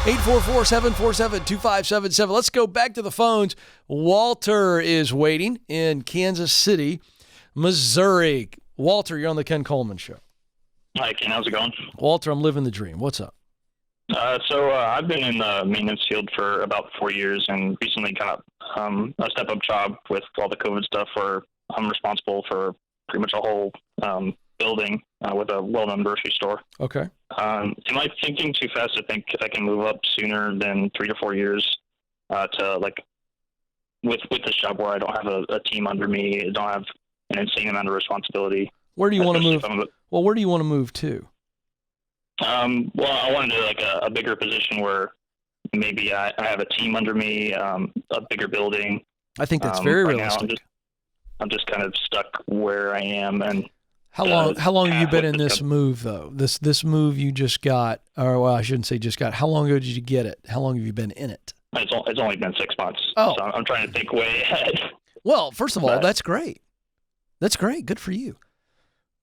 844-747-2577. Let's go back to the phones. Walter is waiting in Kansas City, Missouri. Walter, you're on the Ken Coleman Show. Hi, Ken. How's it going? Walter, I'm living the dream. What's up? I've been in the maintenance field for about 4 years and recently got a step-up job with all the COVID stuff where I'm responsible for pretty much a whole building with a well-known grocery store. Okay. Am I thinking too fast to think I can move up sooner than 3 to 4 years to like with this job where I don't have a team under me, I don't have an insane amount of responsibility? Where do you want to move? Well, where do you want to move to? Well, I wanted like a bigger position where maybe I have a team under me, a bigger building. I think that's very realistic. Now I'm just kind of stuck where I am. And how long have you been in this move though? This move you just got, or well, I shouldn't say just got. How long ago did you get it? How long have you been in it? It's only been 6 months. Oh, so I'm trying to think way ahead. Well, first of all, that's great. That's great. Good for you.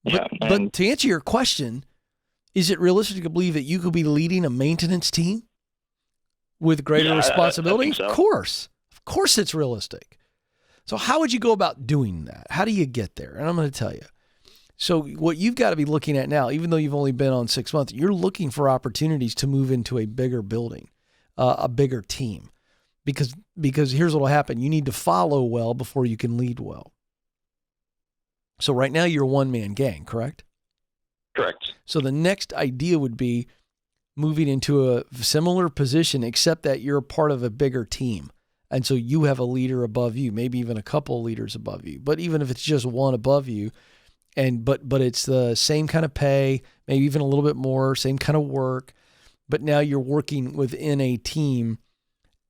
But to answer your question, is it realistic to believe that you could be leading a maintenance team with greater responsibility? I think so. Of course it's realistic. So how would you go about doing that? How do you get there? And I'm going to tell you. So what you've got to be looking at now, even though you've only been on 6 months, you're looking for opportunities to move into a bigger building, a bigger team, because here's what will happen. You need to follow well before you can lead well. So right now you're a one-man gang, correct? Correct. So the next idea would be moving into a similar position, except that you're a part of a bigger team. And so you have a leader above you, maybe even a couple of leaders above you. But even if it's just one above you, but it's the same kind of pay, maybe even a little bit more, same kind of work. But now you're working within a team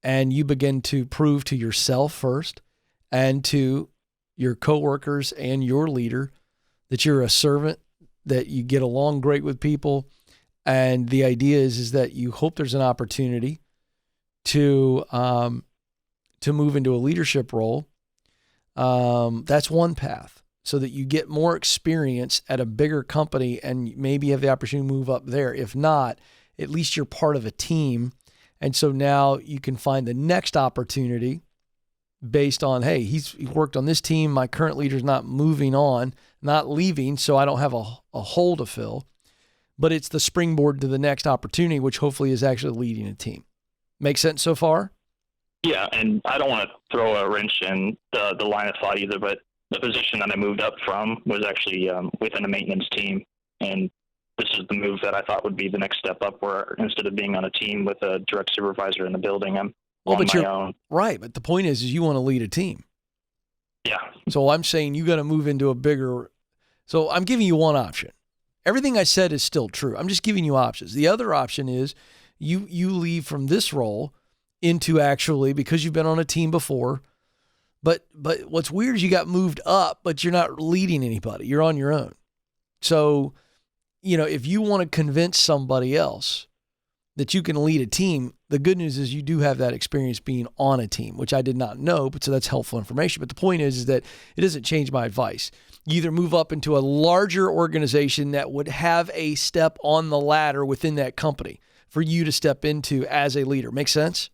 and you begin to prove to yourself first and to your coworkers and your leader that you're a servant, that you get along great with people. And the idea is that you hope there's an opportunity to move into a leadership role. That's one path, so that you get more experience at a bigger company and maybe have the opportunity to move up there. If not, at least you're part of a team. And so now you can find the next opportunity based on, hey, he worked on this team. My current leader's not moving on, not leaving, so I don't have a hole to fill. But it's the springboard to the next opportunity, which hopefully is actually leading a team. Make sense so far? Yeah, and I don't want to throw a wrench in the line of thought either, but the position that I moved up from was actually within a maintenance team, and this is the move that I thought would be the next step up, where instead of being on a team with a direct supervisor in the building, I'm on my own. Right, but the point is you want to lead a team. Yeah. So I'm saying you got to move into a bigger. So I'm giving you one option. Everything I said is still true. I'm just giving you options. The other option is you leave from this role into actually, because you've been on a team before, but what's weird is you got moved up, but you're not leading anybody. You're on your own. So, if you want to convince somebody else that you can lead a team, the good news is you do have that experience being on a team, which I did not know, but so that's helpful information. But the point is that it doesn't change my advice. You either move up into a larger organization that would have a step on the ladder within that company for you to step into as a leader. Make sense?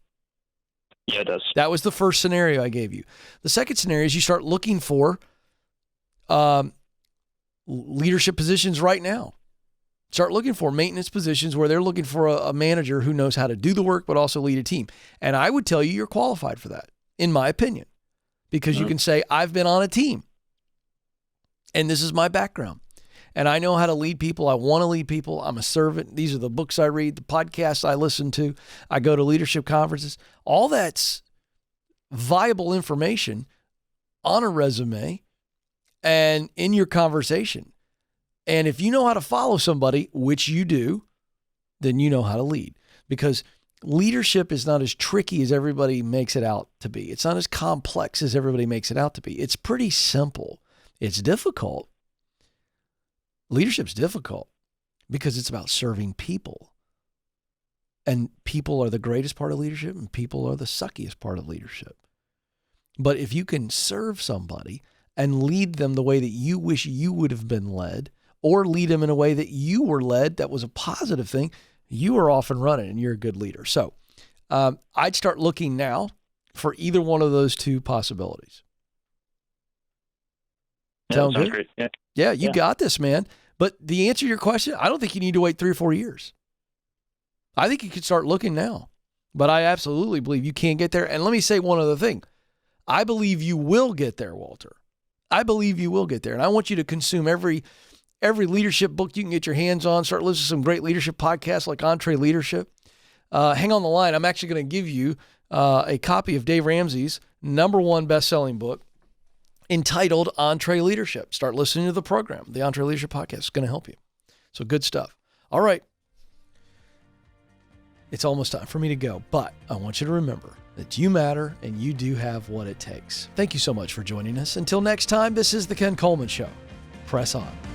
Yeah, it does. That was the first scenario I gave you. The second scenario is you start looking for leadership positions right now. Start looking for maintenance positions where they're looking for a manager who knows how to do the work but also lead a team. And I would tell you you're qualified for that, in my opinion, because you can say, I've been on a team and this is my background. And I know how to lead people. I want to lead people. I'm a servant. These are the books I read, the podcasts I listen to. I go to leadership conferences. All that's viable information on a resume and in your conversation. And if you know how to follow somebody, which you do, then you know how to lead. Because leadership is not as tricky as everybody makes it out to be. It's not as complex as everybody makes it out to be. It's pretty simple. It's difficult. Leadership's difficult because it's about serving people. And people are the greatest part of leadership, and people are the suckiest part of leadership. But if you can serve somebody and lead them the way that you wish you would have been led, or lead them in a way that you were led that was a positive thing, you are off and running and you're a good leader. So I'd start looking now for either one of those two possibilities. Yeah, Sound sounds good? great. Yeah, you got this, man. But the answer to your question, I don't think you need to wait 3 or 4 years. I think you could start looking now. But I absolutely believe you can get there. And let me say one other thing. I believe you will get there, Walter. I believe you will get there. And I want you to consume every leadership book you can get your hands on. Start listening to some great leadership podcasts like Entree Leadership. Hang on the line. I'm actually going to give you a copy of Dave Ramsey's #1 best-selling book entitled Entree Leadership. Start listening to the program. The Entree Leadership Podcast is going to help you. So good stuff. All right. It's almost time for me to go, but I want you to remember that you matter and you do have what it takes. Thank you so much for joining us. Until next time, this is the Ken Coleman Show. Press on.